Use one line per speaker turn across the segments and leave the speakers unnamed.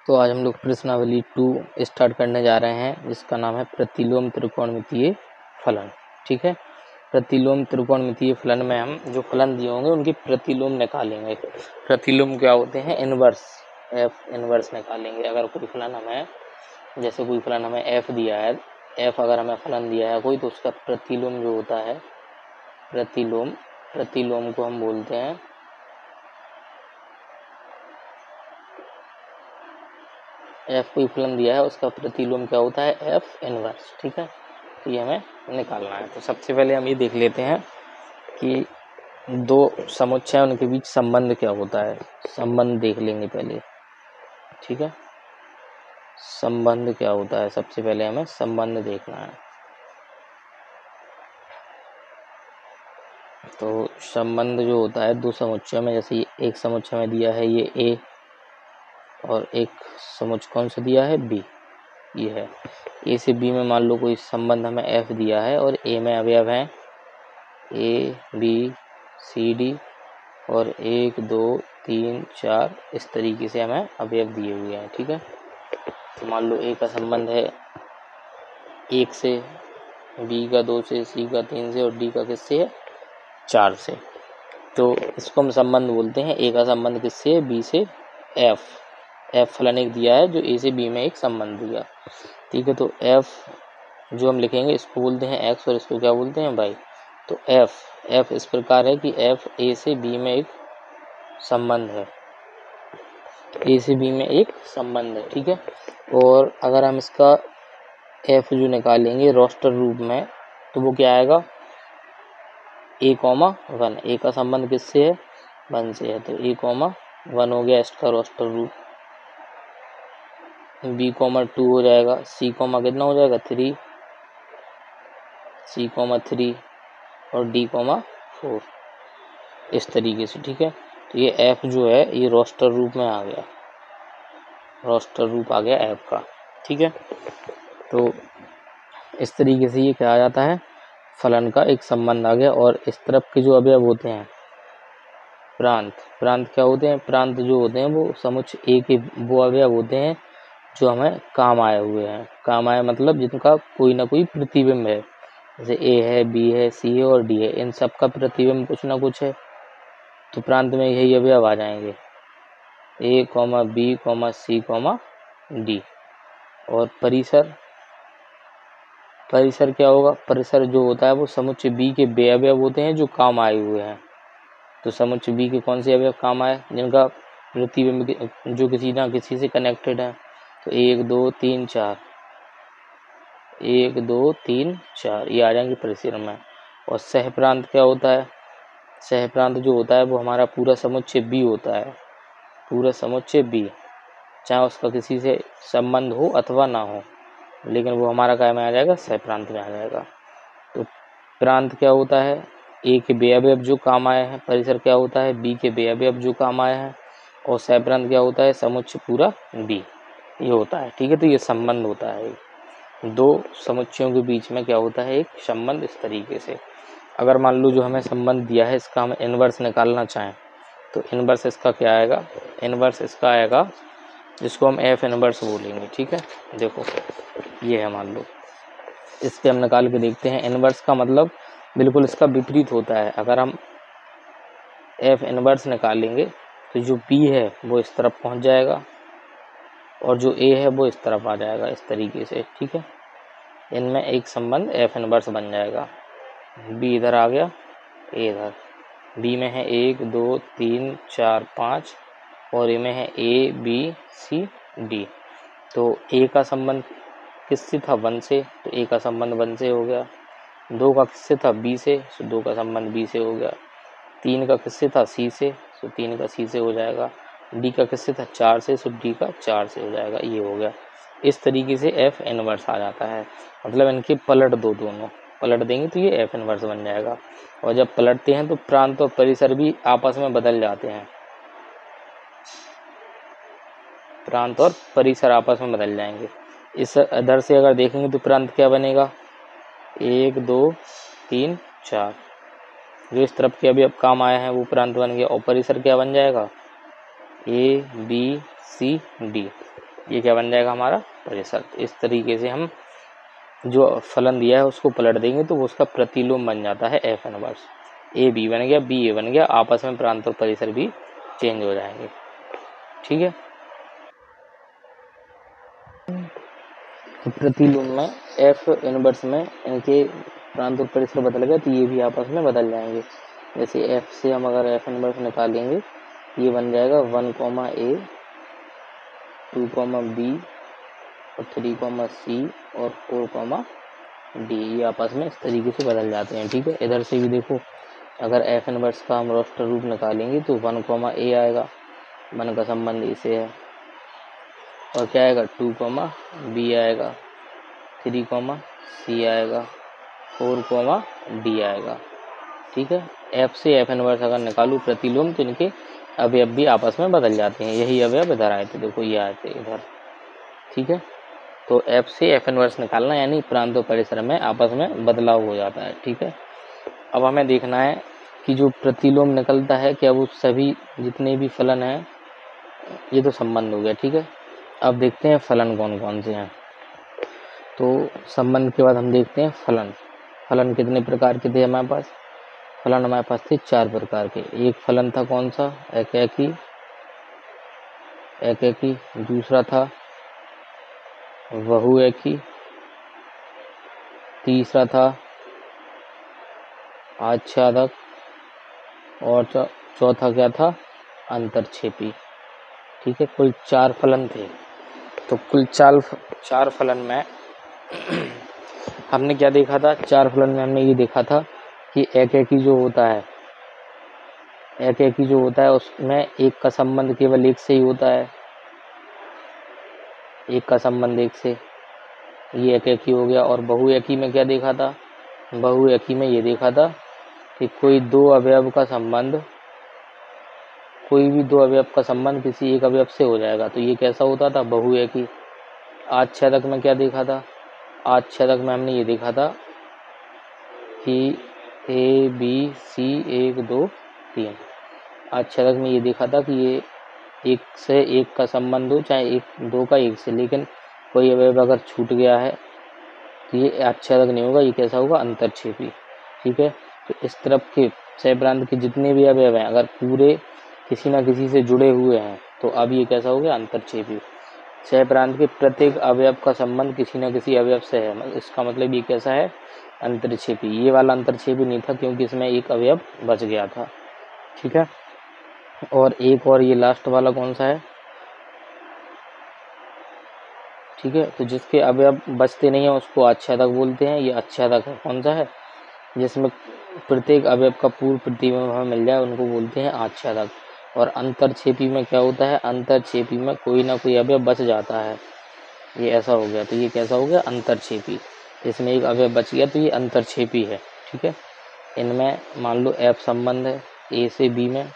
तो आज हम लोग प्रश्नावली 2 स्टार्ट करने जा रहे हैं, जिसका नाम है प्रतिलोम त्रिकोणमितीय फलन। ठीक है, प्रतिलोम त्रिकोणमितीय फलन में हम जो फलन दिए होंगे उनके प्रतिलोम निकालेंगे। प्रतिलोम क्या होते हैं? इनवर्स, एफ इनवर्स निकालेंगे। अगर कोई फलन हमें, जैसे कोई फलन हमें एफ दिया है, एफ अगर हमें फलन दिया है कोई, तो उसका प्रतिलोम जो होता है, प्रतिलोम को हम बोलते हैं एफ कोई फलन दिया है उसका प्रतिलोम क्या होता है? F inverse. ठीक है, तो ये हमें निकालना है। तो सबसे पहले हम ये देख लेते हैं कि दो समुच्चय उनके बीच संबंध क्या होता है। संबंध देख लेंगे पहले। ठीक है, संबंध क्या होता है, सबसे पहले हमें संबंध देखना है। तो संबंध जो होता है दो समुच्चय में, जैसे एक समुच्चय में दिया है ये ए, और एक समुच्चय कौन सा दिया है? बी। ये है ए से बी में मान लो कोई संबंध हमें एफ दिया है, और ए में अवयव हैं ए बी सी डी, और 1 2 3 4 इस तरीके से हमें अवयव दिए हुए हैं। ठीक है, तो मान लो ए का संबंध है 1 से, बी का 2 से, सी का 3 से, और डी का किससे है? 4 से। तो इसको हम संबंध बोलते हैं। ए का संबंध किससे है? बी से। एफ फलन एक दिया है जो ए से बी में एक संबंध दिया। ठीक है, तो एफ जो हम लिखेंगे इसको बोलते हैं एक्स, और इसको क्या बोलते हैं? वाई। तो एफ इस प्रकार है कि एफ ए से बी में एक संबंध है, ए से बी में एक संबंध है। ठीक है, और अगर हम इसका एफ जो निकालेंगे रोस्टर रूप में, तो वो क्या आएगा? ए कॉमा 1। ए का संबंध किससे है? 1 से है, तो ए कॉमा 1 हो गया इसका रोस्टर रूप। बी कॉमा 2 हो जाएगा, सी कॉमा कितना हो जाएगा? 3, सी कॉमा 3, और डी कॉमा 4, इस तरीके से। ठीक है, तो ये एफ जो है ये रोस्टर रूप में आ गया, रोस्टर रूप आ गया एफ का। ठीक है, तो इस तरीके से ये क्या आ जाता है? फलन का एक संबंध आ गया। और इस तरफ के जो अवयव होते हैं प्रांत क्या होते हैं? प्रांत जो होते हैं वो समुच्चय ए के वो अवयव होते हैं जो हमें काम आए हुए हैं। काम आए मतलब जिनका कोई ना कोई प्रतिबिंब है, जैसे ए है, बी है, सी है और डी है, इन सब का प्रतिबिंब कुछ ना कुछ है, तो प्रांत में यही अवयव आ जाएंगे, ए comma B comma C comma D. और परिसर क्या होगा? परिसर जो होता है वो समुच्चय बी के बे अवयव होते हैं जो काम आए हुए हैं। तो समुच्चय बी के कौन से अवयव काम आए? जिनका प्रतिबिंब जो किसी ना किसी से कनेक्टेड है। तो 1 2 3 4, 1 2 3 4 ये आ जाएंगे परिसर में। और सह प्रांत क्या होता है? सह प्रांत जो होता है वो हमारा पूरा समुच्चय बी होता है, पूरा समुच्चय बी, चाहे उसका किसी से संबंध हो अथवा ना हो, लेकिन वो हमारा क्या में आ जाएगा? सह प्रांत में आ जाएगा। तो प्रांत क्या होता है? ए के बे अवयव जो काम आए हैं। परिसर क्या होता है? बी के बे अवयव जो काम आए हैं। और सह प्रांत क्या होता है? समुच्चय पूरा बी, ये होता है। ठीक है, तो ये संबंध होता है दो समुच्चयों के बीच में क्या होता है? एक संबंध। इस तरीके से अगर मान लो जो हमें संबंध दिया है इसका हम इनवर्स निकालना चाहें, तो इनवर्स इसका क्या आएगा? इनवर्स इसका आएगा जिसको हम एफ इनवर्स बोलेंगे। ठीक है, देखो ये है, मान लो इस पे हम निकाल के देखते हैं। इनवर्स का मतलब बिल्कुल इसका विपरीत होता है। अगर हम एफ इनवर्स निकालेंगे तो जो बी है वो इस तरफ पहुंच जाएगा, और जो ए है वो इस तरफ आ जाएगा, इस तरीके से। ठीक है, इनमें एक संबंध एफ इनवर्स बन जाएगा। बी इधर आ गया, ए इधर। बी में है 1 2 3 4 5, और ए में है ए बी सी डी। तो ए का संबंध किससे था? 1 से, तो ए का संबंध 1 से हो गया। 2 का किससे था? बी से, तो 2 का संबंध बी से हो गया। 3 का किससे था? सी से, तो 3 का सी से हो जाएगा। डी का किससे था? 4 से, तो डी का 4 से हो जाएगा। ये हो गया। इस तरीके से एफ इनवर्स आ जाता है। मतलब इनके पलट दो, दोनों पलट देंगे तो ये एफ इनवर्स बन जाएगा। और जब पलटते हैं तो प्रांत और परिसर भी आपस में बदल जाते हैं, प्रांत और परिसर आपस में बदल जाएंगे। इस इधर से अगर देखेंगे तो प्रांत क्या बनेगा? 1 2 3 4, जो इस तरफ के अभी अब काम आया है वो प्रांत बन गया। और परिसर क्या बन जाएगा? A B C D. ये क्या बन जाएगा हमारा परिसर। इस तरीके से हम जो फलन दिया है उसको पलट देंगे तो वो उसका प्रतिलोम बन जाता है एफ इनवर्स। ए बी बन गया, बी ए बन गया, आपस में प्रांत और परिसर भी चेंज हो जाएंगे। ठीक है, तो प्रतिलोम में एफ इनवर्स में इनके प्रांत और परिसर बदल गए तो ये भी आपस में बदल जाएंगे। जैसे एफ से हम अगर एफ इनवर्स निकालेंगे ये बन जाएगा 1, A 2, B और 3, C और 4, D। ये आपस में इस तरीके से बदल जाते हैं। ठीक है, इधर से भी देखो, अगर एफ इनवर्स का हम रोस्टर रूप निकालेंगे तो 1, A आएगा, 1 का संबंध ए से है, और क्या आएगा 2, B आएगा, 3, C आएगा, 4, D आएगा। ठीक है, एफ से एफ इनवर्स अगर निकालूं प्रतिलोम तो इनके अवयव भी आपस में बदल जाते हैं। यही अवयव इधर आए थे, देखो ये आए थे इधर। ठीक है, तो एफ से एफ इनवर्स निकालना यानी प्रांत और परिसर में आपस में बदलाव हो जाता है। ठीक है, अब हमें देखना है कि जो प्रतिलोम निकलता है क्या वो सभी जितने भी फलन हैं, ये तो संबंध हो गया। ठीक है, अब देखते हैं फलन कौन कौन से हैं। तो संबंध के बाद हम देखते हैं फलन। फलन कितने प्रकार के थे हमारे पास? फलन हमारे पास थे 4 प्रकार के। एक फलन था कौन सा? एकैकी। दूसरा था बहुएकी, तीसरा था आच्छादक, और चौथा क्या था? अंतरक्षेपी। ठीक है, कुल 4 फलन थे। तो कुल 4 फलन में हमने क्या देखा था? 4 फलन में हमने ये देखा था कि एकैकी जो होता है उसमें एक का संबंध केवल एक से ही होता है, एक का संबंध एक से, ये एकैकी हो गया। और बहुएकी में क्या देखा था? बहुएकी में ये देखा था कि कोई भी दो अवयव का संबंध किसी एक अवयव से हो जाएगा, तो ये कैसा होता था? बहुएकी। आच्छादक में क्या देखा था? आच्छादक में हमने ये देखा था कि ए बी सी 1 2 3। आच्छादक में ये देखा था कि ये एक से एक का संबंध हो, चाहे दो का एक से, लेकिन कोई अवयव अगर छूट गया है तो ये आच्छादक नहीं होगा, ये कैसा होगा? अंतरक्षेपी। ठीक है, तो इस तरफ के सहप्रांत के जितने भी अवयव हैं अगर पूरे किसी न किसी से जुड़े हुए हैं तो अब ये कैसा हो गया? अंतरक्षेपी। सहप्रांत के प्रत्येक अवयव का संबंध किसी न किसी अवयव से है, इसका मतलब ये कैसा है? अंतरक्षेपी। ये वाला अंतरक्षेपी नहीं था क्योंकि इसमें एक अवयव बच गया था। ठीक है, और एक और ये लास्ट वाला कौन सा है? ठीक है, तो जिसके अवयव बचते नहीं है उसको आच्छादक बोलते हैं। ये आच्छादक है। कौन सा है? जिसमें प्रत्येक अवयव का पूर्व प्रतिबिंब हमें मिल जाए उनको बोलते हैं आच्छादक। और अंतरक्षेपी में क्या होता है? अंतरक्षेपी में कोई ना कोई अवयव बच जाता है, ये ऐसा हो गया, तो ये कैसा हो गया? अंतरक्षेपी। इसमें एक अवयव बच गया तो ये अंतरक्षेपी है। ठीक है, इनमें मान लो एफ संबंध है ए से बी में,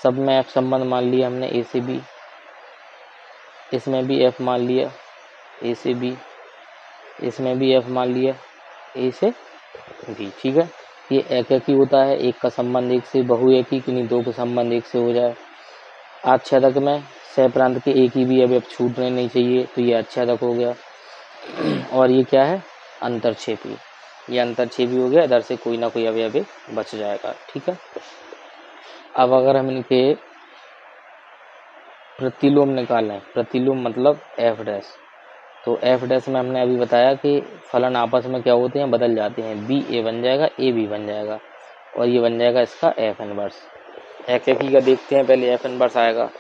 सब में एफ संबंध मान लिया हमने ए से बी, इसमें भी एफ मान लिया ए से बी, इसमें भी एफ मान लिया ए से बी। ठीक है, ये एकैकी होता है, एक का संबंध एक से। बहुएकी कि नहीं, दो का संबंध एक से हो जाए। आच्छादक में सहप्रांत के एक ही भी अवयव छूटने नहीं चाहिए तो ये आच्छादक हो गया। और ये क्या है? अंतरक्षेपी। ये अंतरक्षेपी हो गया, इधर से कोई ना कोई अवयव बच जाएगा। ठीक है, अब अगर हम इनके प्रतिलोम निकालें, प्रतिलोम मतलब एफ डैश, तो एफ डैश में हमने अभी बताया कि फलन आपस में क्या होते हैं? बदल जाते हैं। बी ए बन जाएगा, ए बी बन जाएगा, और ये बन जाएगा इसका एफ इनवर्स। एकैकी का देखते हैं, पहले एफ इनवर्स आएगा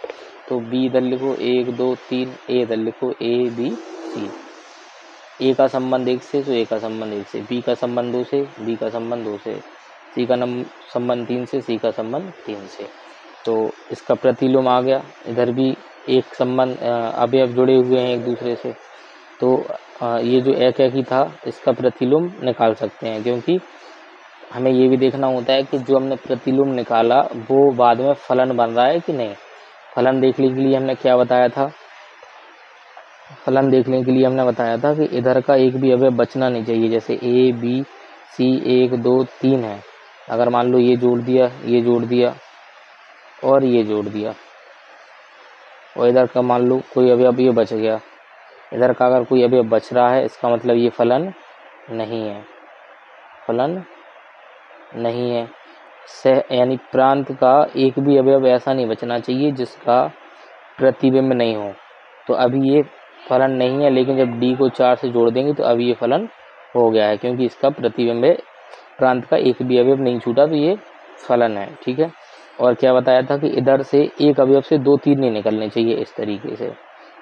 तो बी इधर लिखो 1 2 3, ए इधर लिखो ए बी सी। ए का संबंध एक से तो ए का संबंध एक से, बी का संबंध 2 से, बी का संबंध 2 से, सी का संबंध 3 से, सी का संबंध 3 से। तो इसका प्रतिलोम आ गया। इधर भी एक संबंध अवयव जुड़े हुए हैं एक दूसरे से, तो ये जो एकैकी था इसका प्रतिलोम निकाल सकते हैं, क्योंकि हमें ये भी देखना होता है कि जो हमने प्रतिलोम निकाला वो बाद में फलन बन रहा है कि नहीं। फलन देखने के लिए हमने क्या बताया था? फलन देखने के लिए हमने बताया था कि इधर का एक भी अवयव बचना नहीं चाहिए। जैसे ए बी सी 1 2 3 है, अगर मान लो ये जोड़ दिया, ये जोड़ दिया और ये जोड़ दिया, और इधर का मान लो कोई अवयव ये बच गया, इधर का अगर कोई अवयव बच रहा है इसका मतलब ये फलन नहीं है, फलन नहीं है। यानी प्रांत का एक भी अवयव ऐसा नहीं बचना चाहिए जिसका प्रतिबिंब नहीं हो। तो अभी ये फलन नहीं है, लेकिन जब डी को 4 से जोड़ देंगे तो अभी ये फलन हो गया है, क्योंकि इसका प्रतिबिंब है, प्रांत का एक भी अवयव नहीं छूटा, तो ये फलन है। ठीक है। और क्या बताया था कि इधर से एक अवयव से 2 तीर नहीं निकलने चाहिए इस तरीके से।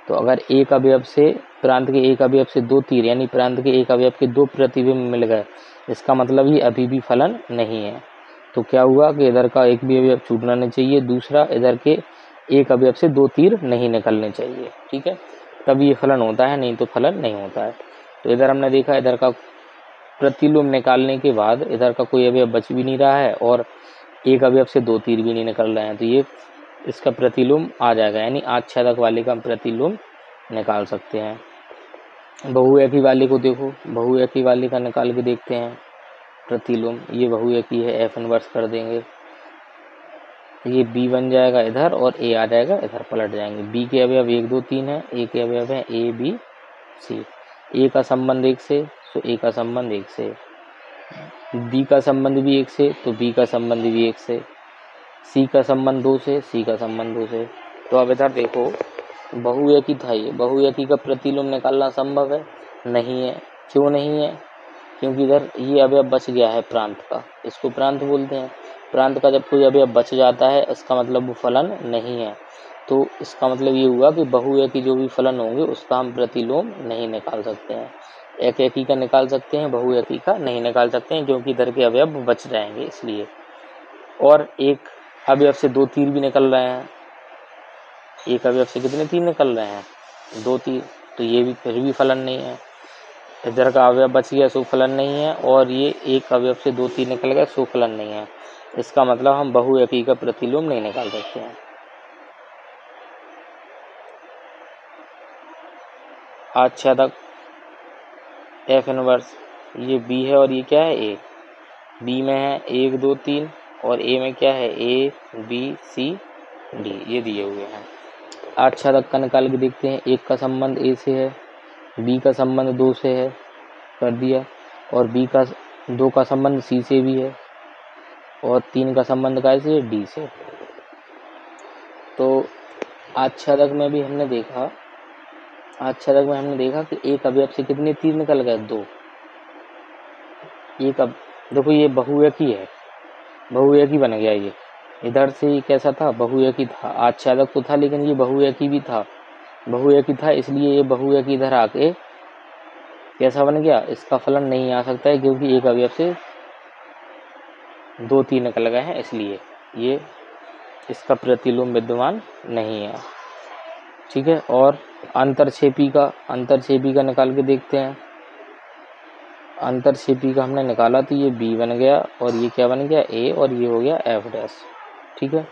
तो अगर एक अवयव से, प्रांत के एक अवयव से 2 तीर, यानी प्रांत के एक अवयव के 2 प्रतिबिंब मिल गए, इसका मतलब ये अभी भी फलन नहीं है। तो क्या हुआ कि इधर का एक भी अवयव छूटना नहीं चाहिए, दूसरा इधर के एक अवयव से 2 तीर नहीं निकलने चाहिए। ठीक है, तब ये फलन होता है, नहीं तो फलन नहीं होता है। तो इधर हमने देखा इधर का प्रतिलोम निकालने के बाद इधर का कोई अवयव बच भी नहीं रहा है और एक अवयव से 2 तीर भी नहीं निकल रहे हैं, तो ये इसका प्रतिलोम आ जाएगा, यानी आच्छादक वाले का हम प्रतिलोम निकाल सकते हैं। बहुएकी वाले को देखो, बहुएकी वाले का निकाल के देखते हैं प्रतिलोम। ये बहुएकी है, एफ इनवर्स कर देंगे, ये बी बन जाएगा इधर और ए आ जाएगा इधर, पलट जाएंगे। बी के अवयव 1 2 3 है, ए के अवयव है ए बी सी। ए का संबंध 1 से, तो ए का संबंध 1 से, बी का संबंध भी 1 से, तो बी का संबंध भी 1 से, सी का संबंध 2 से, सी का संबंध 2 से। तो अब इधर देखो बहुएकी था, ये बहुएकी का प्रतिलोम निकालना संभव है? नहीं है। क्यों नहीं है? क्योंकि इधर ये अवयव बच गया है प्रांत का, इसको प्रांत बोलते हैं। प्रांत का जब कोई अवयव बच जाता है इसका मतलब वो फलन नहीं है। तो इसका मतलब ये हुआ कि बहुएकी जो भी फलन होंगे उसका हम प्रतिलोम नहीं निकाल सकते हैं। एक एकी का निकाल सकते हैं, बहुएकी का नहीं निकाल सकते हैं, क्योंकि इधर के अवयव बच जाएंगे इसलिए। और एक अवयव से 2 तीर भी निकल रहे हैं, एक अवयव से कितने तीर निकल रहे हैं? 2 तीर, तो ये भी फिर भी फलन नहीं है। इधर का अवयव बच गया सो फलन नहीं है, और ये एक अवयव से 2 तीर निकल गए सो फलन नहीं है। इसका मतलब हम बहुएकी का प्रतिलोम नहीं निकाल सकते हैं। आच्छादक एफ इनवर्स, ये बी है और ये क्या है? ए। बी में है 1 2 3 और ए में क्या है? ए बी सी डी, ये दिए हुए हैं। आच्छादक का निकाल के देखते हैं। एक का संबंध ए से है, बी का संबंध 2 से है, कर दिया, और बी का 2 का संबंध सी से भी है, और 3 का संबंध कैसे? डी से। तो आच्छादक में भी हमने देखा, आच्छादक में हमने देखा कि एक अवयव से कितने तीर निकल गए? 2। एक अब देखो ये बहुएकी है, बहुएकी बन गया। ये इधर से ये कैसा था? बहुएकी था, आच्छादक तो था लेकिन ये बहुएकी भी था, बहुएकी था, इसलिए ये बहुएकी इधर आके कैसा बन गया? इसका फलन नहीं आ सकता है, क्योंकि एक अवयव से 2 तीर निकल गए हैं, इसलिए ये इसका प्रतिलोम विद्यमान नहीं है। ठीक है। और अंतरछेपी का निकाल के देखते हैं। अंतरछेपी का हमने निकाला तो ये बी बन गया, और ये क्या बन गया? ए, और ये हो गया एफ डैश। ठीक है।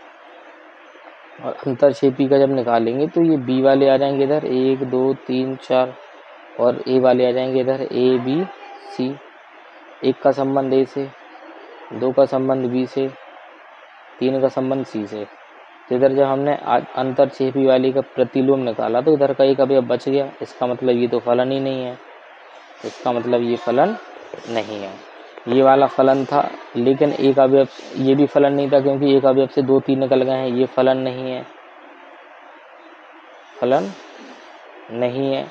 और अंतरछेपी का जब निकालेंगे तो ये बी वाले आ जाएंगे इधर 1 2 3 4, और ए वाले आ जाएंगे इधर ए बी सी। एक का संबंध ए से, 2 का संबंध बी से, 3 का संबंध सी से। तो इधर जब हमने अंतरछेपी वाले का प्रतिलोम निकाला तो इधर का एक अवयव बच गया, इसका मतलब ये तो फलन ही नहीं है, इसका मतलब ये फलन नहीं है। ये वाला फलन था, लेकिन एक अवयव, ये भी फलन नहीं था क्योंकि एक अवयव से 2 तीर निकल गए हैं, ये फलन नहीं है, फलन नहीं है।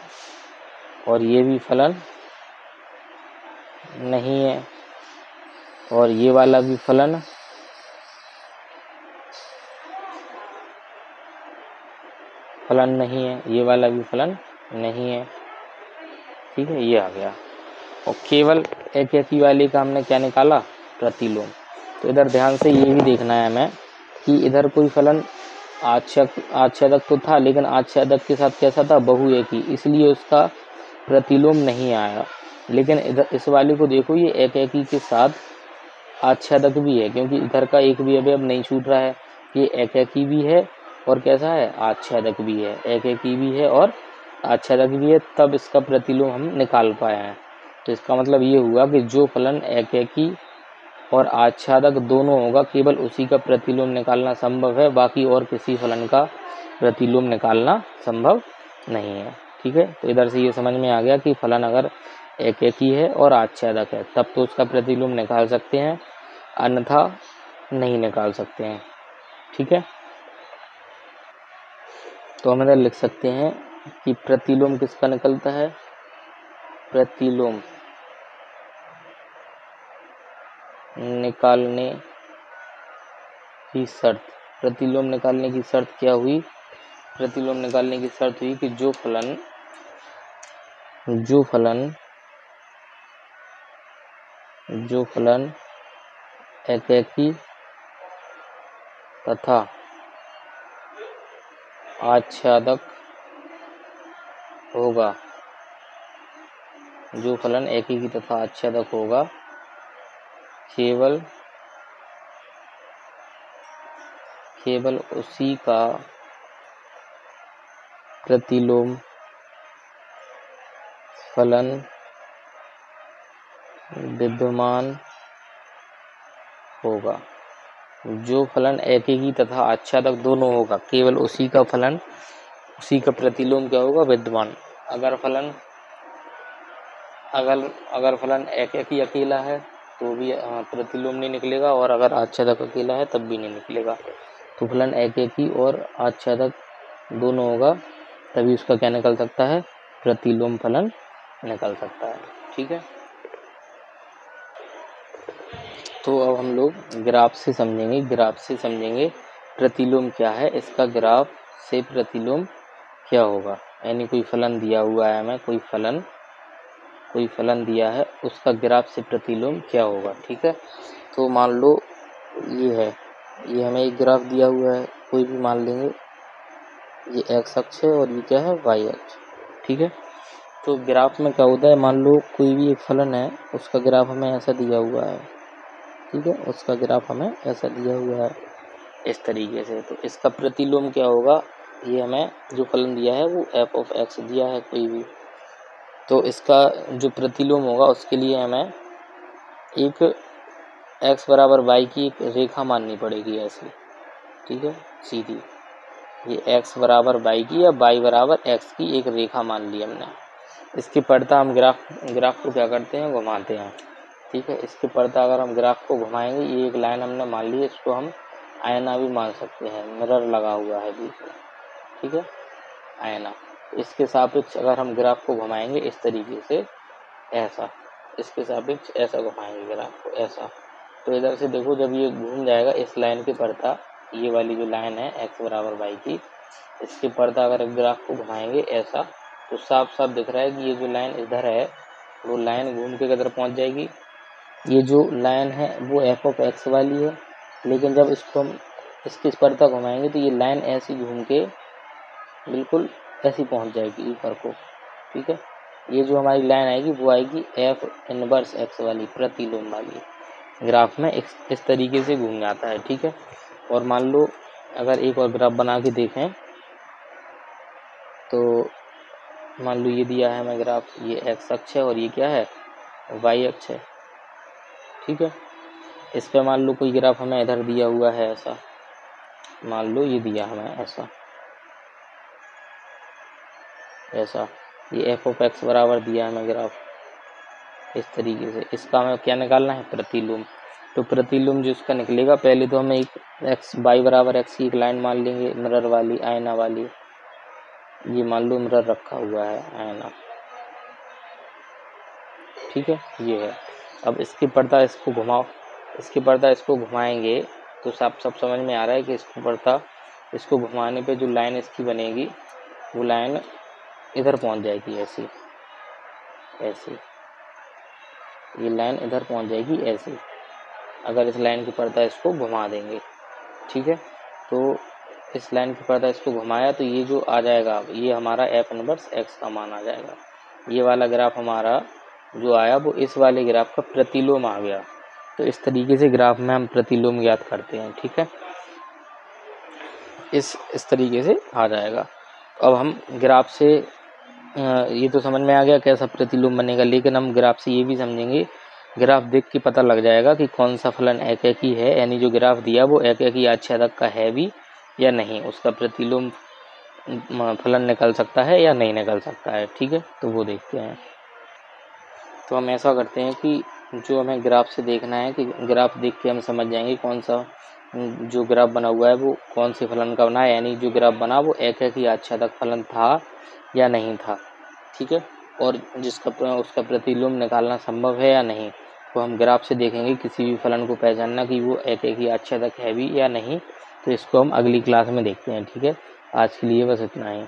और ये भी फलन नहीं है, और ये वाला भी फलन नहीं है, ये वाला भी फलन नहीं है। ठीक है, ये आ गया। और केवल एक एकी वाले का हमने क्या निकाला? प्रतिलोम। तो इधर ध्यान से ये भी देखना है हमें कि इधर कोई फलन आच्छादक तो था, लेकिन आच्छादक के साथ कैसा था? बहुएकी, इसलिए उसका प्रतिलोम नहीं आया। लेकिन इधर इस वाले को देखो, ये एक एकी के साथ आच्छादक भी है, क्योंकि इधर का एक भी अवयव नहीं छूट रहा है। ये एक एकी भी है और कैसा है? आच्छादक भी है, एक एकी भी है और आच्छादक भी है, तब इसका प्रतिलोम हम निकाल पाए हैं। तो इसका मतलब ये हुआ कि जो फलन एक एकी और आच्छादक दोनों होगा, केवल उसी का प्रतिलोम निकालना संभव है, बाकी और किसी फलन का प्रतिलोम निकालना संभव नहीं है। ठीक है, तो इधर से ये समझ में आ गया कि फलन अगर एकेकी है और आच्छादक है तब तो उसका प्रतिलोम निकाल सकते हैं, अन्यथा नहीं निकाल सकते हैं। ठीक है, तो हम इधर लिख सकते हैं कि प्रतिलोम किसका निकलता है, प्रतिलोम निकालने की शर्त, प्रतिलोम निकालने की शर्त क्या हुई, प्रतिलोम निकालने की शर्त हुई कि जो फलन एकेकी तथा आच्छादक होगा, जो फलन एकेकी तथा आच्छादक होगा केवल उसी का प्रतिलोम फलन विद्यमान होगा। जो फलन एकेकी तथा आच्छादक दोनों होगा केवल उसी का प्रतिलोम क्या होगा, विद्यमान। अगर फलन एकेकी अकेला है तो भी प्रतिलोम नहीं निकलेगा, और अगर आच्छादक अकेला है तब भी नहीं निकलेगा। तो फलन एकेकी और आच्छादक दोनों होगा तभी उसका क्या निकल सकता है, प्रतिलोम फलन निकल सकता है। ठीक है, तो अब हम लोग ग्राफ से समझेंगे प्रतिलोम क्या है, इसका ग्राफ से प्रतिलोम क्या होगा। यानी कोई फलन दिया हुआ है हमें, कोई फलन दिया है, उसका ग्राफ से प्रतिलोम क्या होगा। ठीक है, तो मान लो ये है, ये हमें एक ग्राफ दिया हुआ है, कोई भी मान लेंगे, ये एक्स अक्ष है और ये क्या है, वाई अक्ष। ठीक है, तो ग्राफ में क्या होता है, मान लो कोई भी एक फलन है, उसका ग्राफ हमें ऐसा दिया हुआ है। ठीक है, उसका ग्राफ हमें ऐसा दिया हुआ है इस तरीके से, तो इसका प्रतिलोम क्या होगा, ये हमें जो फलन दिया है वो एफ ऑफ एक्स दिया है कोई भी, तो इसका जो प्रतिलोम होगा उसके लिए हमें एक x बराबर y की एक रेखा माननी पड़ेगी ऐसी। ठीक है, सीधी, ये x बराबर y की या y बराबर x की एक रेखा मान ली हमने। इसकी पड़ता हम ग्राफ को क्या करते हैं, घुमाते हैं। ठीक है, इसके पड़ता अगर हम ग्राफ को घुमाएंगे, ये एक लाइन हमने मान ली है, इसको हम आयना भी मान सकते हैं, मिरर लगा हुआ है बीच में। ठीक है, आयना, इसके सापेक्ष अगर हम ग्राफ को घुमाएंगे इस तरीके से, ऐसा, इसके सापेक्ष ऐसा घुमाएंगे ग्राफ को ऐसा, तो इधर से देखो जब ये घूम जाएगा इस लाइन के पड़ता, ये वाली जो लाइन है x बराबर y की, इसके पड़ता अगर ग्राफ को घुमाएंगे ऐसा, तो साफ साफ दिख रहा है कि ये जो लाइन इधर है वो लाइन घूम के किधर पहुंच जाएगी, ये जो लाइन है वो एफ ऑफ एक्स वाली है, लेकिन जब इसको हम इसके पड़ता घुमाएंगे तो ये लाइन ऐसी घूम के बिल्कुल ऐसी पहुंच जाएगी ऊपर को। ठीक है, ये जो हमारी लाइन आएगी वो आएगी एफ इनवर्स एक्स वाली, प्रतिलोम वाली, ग्राफ में इस तरीके से घूम जाता है। ठीक है, और मान लो अगर एक और ग्राफ बना के देखें, तो मान लो ये दिया है हमें ग्राफ, ये एक्स अक्ष है और ये क्या है, वाई अक्ष है। ठीक है, इस पे मान लो कोई ग्राफ हमें इधर दिया हुआ है ऐसा, मान लो ये दिया हमें ऐसा, ये एफ ऑफ एक्स बराबर दिया हमें ग्राफ इस तरीके से, इसका हमें क्या निकालना है, प्रतिलोम। तो प्रतिलोम जो इसका निकलेगा, पहले तो हमें एक एक्स वाई बराबर एक्स की एक लाइन मान लेंगे, मिरर वाली, आयना वाली, ये मान लो मिरर रखा हुआ है, आयना। ठीक है, ये है। अब इसके पड़ता इसको घुमाओ, इसके पड़ता इसको घुमाएंगे तो सब समझ में आ रहा है कि इसको पड़ता इसको घुमाने पे जो लाइन इसकी बनेगी वो लाइन इधर पहुंच जाएगी, ऐसी ये लाइन इधर पहुंच जाएगी ऐसे, अगर इस लाइन के पड़ता इसको घुमा देंगे। ठीक है, तो इस लाइन के पड़ता इसको घुमाया तो ये जो आ जाएगा, ये हमारा एफ इनवर्स एक्स का मान आ जाएगा। ये वाला ग्राफ हमारा जो आया वो इस वाले ग्राफ का प्रतिलोम आ गया। तो इस तरीके से ग्राफ में हम प्रतिलोम ज्ञात करते हैं। ठीक है, इस तरीके से आ जाएगा। अब हम ग्राफ से ये तो समझ में आ गया कैसा प्रतिलोम बनेगा, लेकिन हम ग्राफ से ये भी समझेंगे, ग्राफ देख के पता लग जाएगा कि कौन सा फलन एकेकी है, यानी जो ग्राफ दिया वो एकेकी आच्छादक का है भी या नहीं, उसका प्रतिलोम फलन निकल सकता है या नहीं निकल सकता है। ठीक है, तो वो देखते हैं। तो हम ऐसा करते हैं कि जो हमें ग्राफ से देखना है कि ग्राफ देख के हम समझ जाएंगे कौन सा जो ग्राफ बना हुआ है वो कौन से फलन का बना है, यानी जो ग्राफ बना वो एक ही आच्छादक फलन था या नहीं था। ठीक है, और उसका प्रतिलोम निकालना संभव है या नहीं, तो हम ग्राफ से देखेंगे किसी भी फलन को पहचानना कि वो एक ही आच्छादक है भी या नहीं। तो इसको हम अगली क्लास में देखते हैं। ठीक है, आज के लिए बस इतना ही।